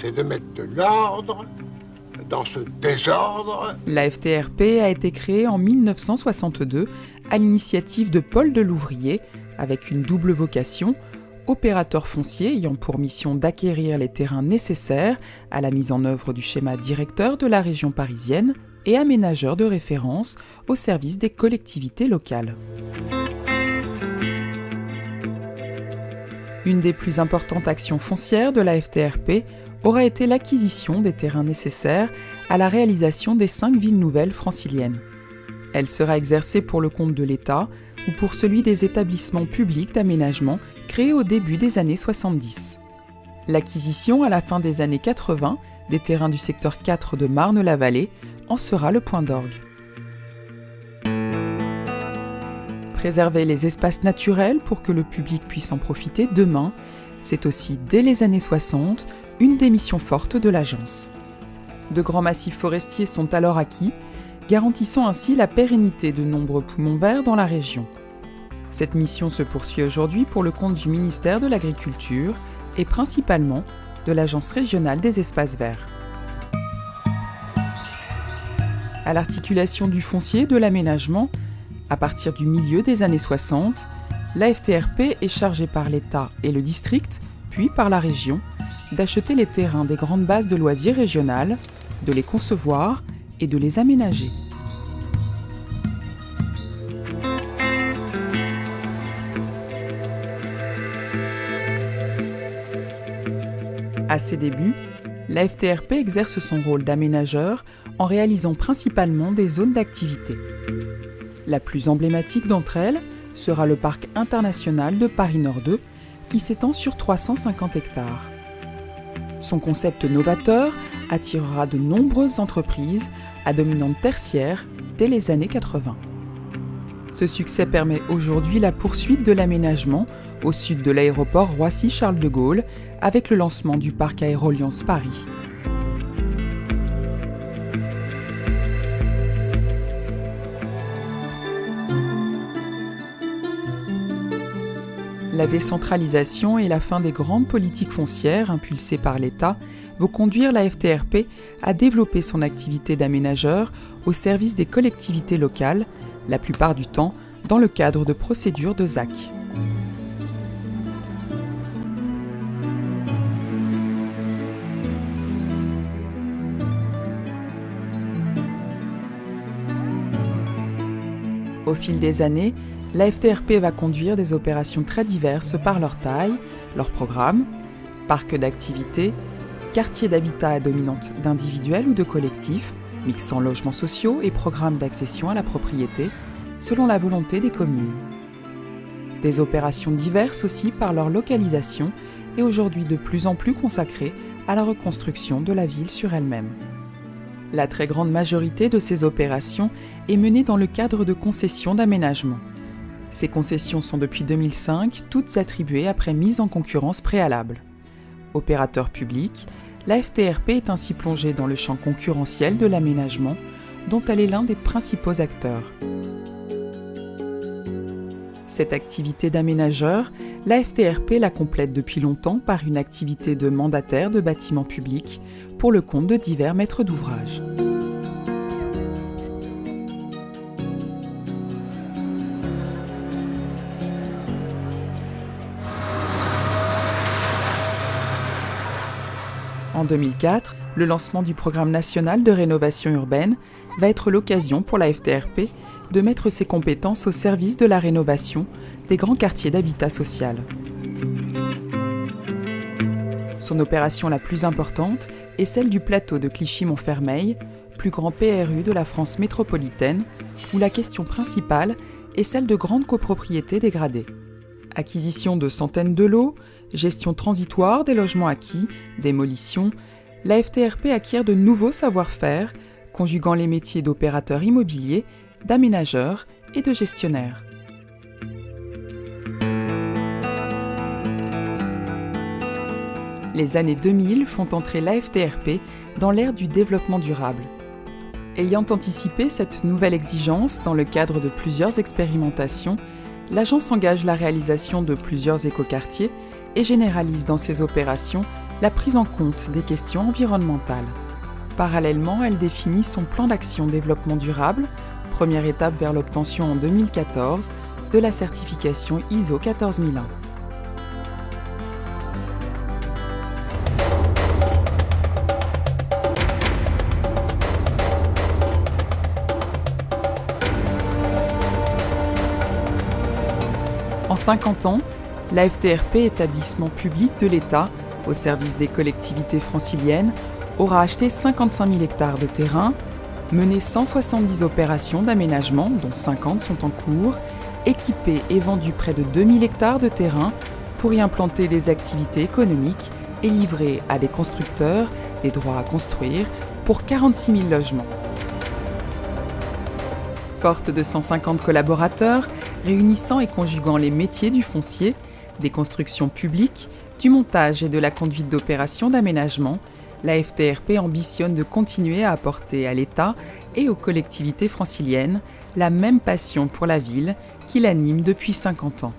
c'est de mettre de l'ordre dans ce désordre. La FTRP a été créée en 1962 à l'initiative de Paul Delouvrier, avec une double vocation, opérateur foncier ayant pour mission d'acquérir les terrains nécessaires à la mise en œuvre du schéma directeur de la région parisienne et aménageur de référence au service des collectivités locales. Une des plus importantes actions foncières de la FTRP aura été l'acquisition des terrains nécessaires à la réalisation des 5 villes nouvelles franciliennes. Elle sera exercée pour le compte de l'État ou pour celui des établissements publics d'aménagement créés au début des années 70. L'acquisition à la fin des années 80 des terrains du secteur 4 de Marne-la-Vallée en sera le point d'orgue. Préserver les espaces naturels pour que le public puisse en profiter demain, c'est aussi, dès les années 60, une des missions fortes de l'agence. De grands massifs forestiers sont alors acquis, garantissant ainsi la pérennité de nombreux poumons verts dans la région. Cette mission se poursuit aujourd'hui pour le compte du ministère de l'Agriculture et principalement de l'Agence régionale des espaces verts. À l'articulation du foncier et de l'aménagement, à partir du milieu des années 60, la FTRP est chargée par l'État et le district, puis par la région, d'acheter les terrains des grandes bases de loisirs régionales, de les concevoir et de les aménager. À ses débuts, la FTRP exerce son rôle d'aménageur en réalisant principalement des zones d'activité. La plus emblématique d'entre elles sera le parc international de Paris-Nord 2, qui s'étend sur 350 hectares. Son concept novateur attirera de nombreuses entreprises à dominante tertiaire dès les années 80. Ce succès permet aujourd'hui la poursuite de l'aménagement au sud de l'aéroport Roissy-Charles de Gaulle avec le lancement du parc Aéroliance Paris. La décentralisation et la fin des grandes politiques foncières impulsées par l'État vont conduire la FTRP à développer son activité d'aménageur au service des collectivités locales, la plupart du temps dans le cadre de procédures de ZAC. Au fil des années, la FTRP va conduire des opérations très diverses par leur taille, leur programme, parcs d'activités, quartiers d'habitat à dominante d'individuels ou de collectifs, mixant logements sociaux et programmes d'accession à la propriété, selon la volonté des communes. Des opérations diverses aussi par leur localisation et aujourd'hui de plus en plus consacrées à la reconstruction de la ville sur elle-même. La très grande majorité de ces opérations est menée dans le cadre de concessions d'aménagement. Ces concessions sont depuis 2005 toutes attribuées après mise en concurrence préalable. Opérateur public, la FTRP est ainsi plongée dans le champ concurrentiel de l'aménagement, dont elle est l'un des principaux acteurs. Cette activité d'aménageur, la FTRP la complète depuis longtemps par une activité de mandataire de bâtiments publics pour le compte de divers maîtres d'ouvrage. En 2004, le lancement du programme national de rénovation urbaine va être l'occasion pour la FTRP de mettre ses compétences au service de la rénovation des grands quartiers d'habitat social. Son opération la plus importante est celle du plateau de Clichy-Montfermeil, plus grand PRU de la France métropolitaine, où la question principale est celle de grandes copropriétés dégradées. Acquisition de centaines de lots, gestion transitoire des logements acquis, démolition, la FTRP acquiert de nouveaux savoir-faire, conjuguant les métiers d'opérateur immobilier, d'aménageur et de gestionnaire. Les années 2000 font entrer la FTRP dans l'ère du développement durable. Ayant anticipé cette nouvelle exigence dans le cadre de plusieurs expérimentations, l'agence engage la réalisation de plusieurs écoquartiers et généralise dans ses opérations la prise en compte des questions environnementales. Parallèlement, elle définit son plan d'action développement durable, première étape vers l'obtention en 2014 de la certification ISO 14001. En 50 ans, la FTRP, établissement public de l'État, au service des collectivités franciliennes, aura acheté 55 000 hectares de terrain, mené 170 opérations d'aménagement, dont 50 sont en cours, équipé et vendu près de 2000 hectares de terrain pour y implanter des activités économiques et livrer à des constructeurs des droits à construire pour 46 000 logements. Forte de 150 collaborateurs, réunissant et conjuguant les métiers du foncier, des constructions publiques, du montage et de la conduite d'opérations d'aménagement, la FTRP ambitionne de continuer à apporter à l'État et aux collectivités franciliennes la même passion pour la ville qui l'anime depuis 50 ans.